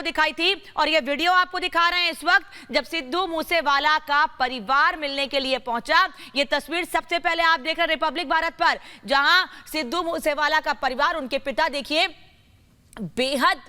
दिखाई थी और ये वीडियो आपको दिखा रहे हैं इस वक्त जब सिद्धू मूसेवाला का परिवार मिलने के लिए पहुंचा। ये तस्वीर सबसे पहले आप देख रहे हैं रिपब्लिक भारत पर, जहां सिद्धू मूसेवाला का परिवार, उनके पिता देखिए बेहद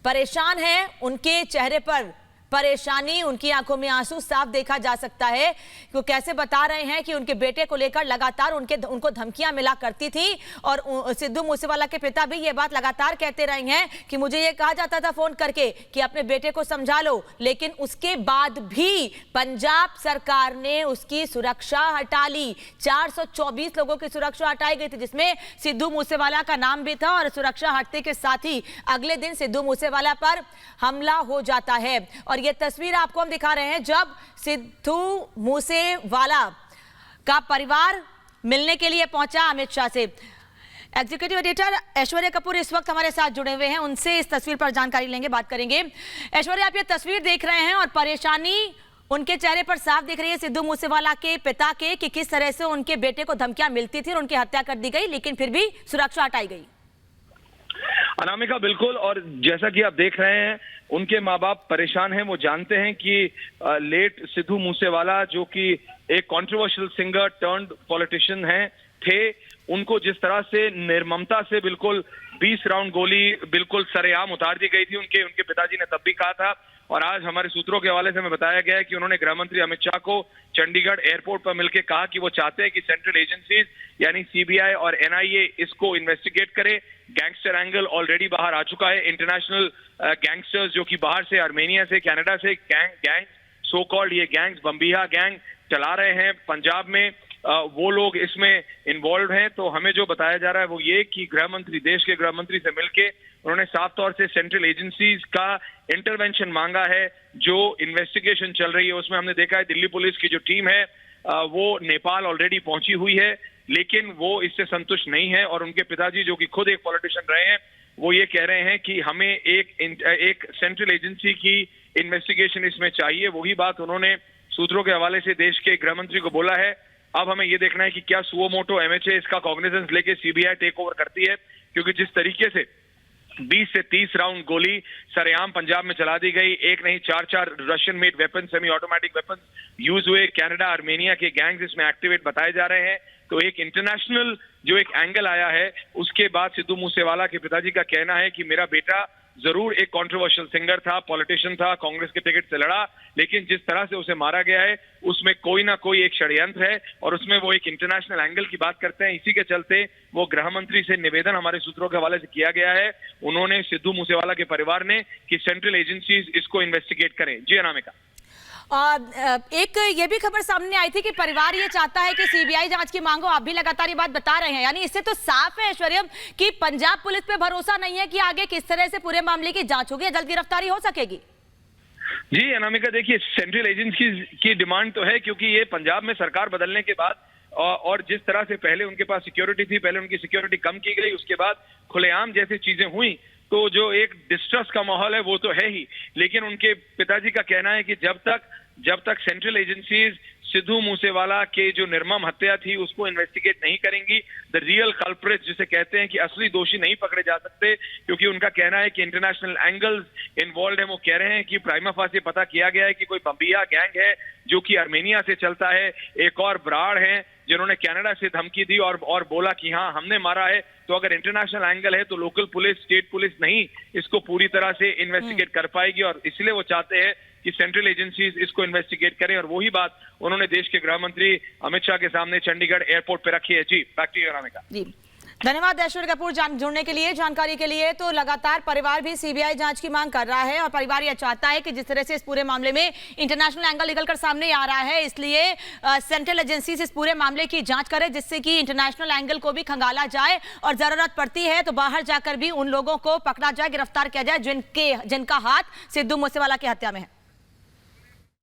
परेशान है, उनके चेहरे पर परेशानी, उनकी आंखों में आंसू साफ देखा जा सकता है। वो कैसे बता रहे हैं कि उनके बेटे को लेकर लगातार उनको धमकियां मिला करती थी और सिद्धू मूसेवाला के पिता भी ये बात लगातार कहते रहे हैं कि मुझे ये कहा जाता था फोन करके कि अपने बेटे को समझा लो, लेकिन उसके बाद भी पंजाब सरकार ने उसकी सुरक्षा हटा ली। 424 लोगों की सुरक्षा हटाई गई थी, जिसमें सिद्धू मूसेवाला का नाम भी था और सुरक्षा हटने के साथ ही अगले दिन सिद्धू मूसेवाला पर हमला हो जाता है। और ये तस्वीर आपको हम दिखा रहे हैं जब सिद्धू मूसेवाला का परिवार मिलने के लिए पहुंचा अमित शाह से। एग्जीक्यूटिव एडिटर ऐश्वर्या कपूर इस वक्त हमारे साथ जुड़े हुए हैं, उनसे इस तस्वीर पर जानकारी लेंगे, बात करेंगे। ऐश्वर्या, आप ये तस्वीर देख रहे हैं और परेशानी उनके चेहरे पर साफ दिख रही है सिद्धू मूसेवाला के पिता के, कि किस तरह से उनके बेटे को धमकियां मिलती थी और उनकी हत्या कर दी गई, लेकिन फिर भी सुरक्षा हटाई गई। अनामिका, बिल्कुल। और जैसा कि आप देख रहे हैं, उनके माँ बाप परेशान हैं। वो जानते हैं कि लेट सिद्धू मूसेवाला, जो कि एक कंट्रोवर्शियल सिंगर टर्न्ड पॉलिटिशियन हैं, थे, उनको जिस तरह से निर्ममता से बिल्कुल 20 राउंड गोली बिल्कुल सरेआम उतार दी गई थी। उनके पिताजी ने तब भी कहा था, और आज हमारे सूत्रों के हवाले से हमें बताया गया है कि उन्होंने गृह मंत्री अमित शाह को चंडीगढ़ एयरपोर्ट पर मिलकर कहा कि वो चाहते हैं कि सेंट्रल एजेंसीज यानी सीबीआई और एनआईए इसको इन्वेस्टिगेट करे। गैंगस्टर एंगल ऑलरेडी बाहर आ चुका है। इंटरनेशनल गैंगस्टर्स जो कि बाहर से, आर्मेनिया से, कनाडा से गैंग सो कॉल्ड ये गैंग्स, बम्बिहा गैंग चला रहे हैं पंजाब में, वो लोग इसमें इन्वॉल्व हैं। तो हमें जो बताया जा रहा है वो ये कि गृह मंत्री, देश के गृह मंत्री से मिलके उन्होंने साफ तौर से सेंट्रल एजेंसीज का इंटरवेंशन मांगा है। जो इन्वेस्टिगेशन चल रही है उसमें हमने देखा है दिल्ली पुलिस की जो टीम है वो नेपाल ऑलरेडी पहुंची हुई है, लेकिन वो इससे संतुष्ट नहीं है। और उनके पिताजी, जो कि खुद एक पॉलिटिशियन रहे हैं, वो ये कह रहे हैं कि हमें एक सेंट्रल एजेंसी की इन्वेस्टिगेशन इसमें चाहिए। वही बात उन्होंने सूत्रों के हवाले से देश के गृह मंत्री को बोला है। अब हमें ये देखना है कि क्या सुओ मोटो एमएचए इसका कॉग्निजेंस लेके सीबीआई टेक ओवर करती है, क्योंकि जिस तरीके से 20 से 30 राउंड गोली सरेआम पंजाब में चला दी गई, एक नहीं 4 Russian made weapon, semi automatic weapon use हुए, कनाडा, आर्मेनिया के गैंग्स इसमें एक्टिवेट बताए जा रहे हैं। तो एक इंटरनेशनल जो एक एंगल आया है, उसके बाद सिद्धू मूसेवाला के पिताजी का कहना है कि मेरा बेटा जरूर एक कंट्रोवर्शियल सिंगर था, पॉलिटिशियन था, कांग्रेस के टिकट से लड़ा, लेकिन जिस तरह से उसे मारा गया है उसमें कोई ना कोई एक षड्यंत्र है और उसमें वो एक इंटरनेशनल एंगल की बात करते हैं। इसी के चलते वो गृह मंत्री से निवेदन हमारे सूत्रों के हवाले से किया गया है, उन्होंने सिद्धू मूसेवाला के परिवार ने, कि सेंट्रल एजेंसीज इसको इन्वेस्टिगेट करें। जी अनामिका। एक ये भी खबर सामने आई थी कि परिवार ये चाहता है कि सीबीआई जांच की मांगो, आप भी लगातार ये बात बता रहे हैं, यानी इससे तो साफ है ऐश्वर्या कि पंजाब पुलिस पे भरोसा नहीं है कि आगे किस तरह से पूरे मामले की जांच होगी, जल्द गिरफ्तारी हो सकेगी। जी अनामिका, देखिए सेंट्रल एजेंसी की डिमांड तो है, क्योंकि ये पंजाब में सरकार बदलने के बाद और जिस तरह से पहले उनके पास सिक्योरिटी थी, पहले उनकी सिक्योरिटी कम की गई, उसके बाद खुलेआम जैसी चीजें हुई, तो जो एक डिस्ट्रस्ट का माहौल है वो तो है ही। लेकिन उनके पिताजी का कहना है कि जब तक सेंट्रल एजेंसीज सिद्धू मूसेवाला के जो निर्मम हत्या थी उसको इन्वेस्टिगेट नहीं करेंगी, द रियल कल्प्रिट जिसे कहते हैं कि असली दोषी नहीं पकड़े जा सकते, क्योंकि उनका कहना है कि इंटरनेशनल एंगल्स इन्वॉल्व है। वो कह रहे हैं कि प्राइमा फासी पता किया गया है कि कोई बम्बिया गैंग है जो कि आर्मेनिया से चलता है, एक और ब्राड़ है जिन्होंने कनाडा से धमकी दी और बोला कि हाँ हमने मारा है। तो अगर इंटरनेशनल एंगल है तो लोकल पुलिस, स्टेट पुलिस नहीं इसको पूरी तरह से इन्वेस्टिगेट कर पाएगी, और इसलिए वो चाहते हैं कि सेंट्रल एजेंसीज इसको इन्वेस्टिगेट करें। और वही बात उन्होंने देश के गृह मंत्री अमित शाह के सामने चंडीगढ़ एयरपोर्ट पे रखी है। जी, बैक टू यू अनामिका। जी, धन्यवाद ऐश्वर्या कपूर जुड़ने के लिए, जानकारी के लिए। तो लगातार परिवार भी सीबीआई जांच की मांग कर रहा है और परिवार यह चाहता है कि जिस तरह से इस पूरे मामले में इंटरनेशनल एंगल निकलकर सामने आ रहा है, इसलिए सेंट्रल एजेंसी इस पूरे मामले की जांच करे, जिससे कि इंटरनेशनल एंगल को भी खंगाला जाए और जरूरत पड़ती है तो बाहर जाकर भी उन लोगों को पकड़ा जाए, गिरफ्तार किया जाए जिनका हाथ सिद्धू मूसेवाला की हत्या में है।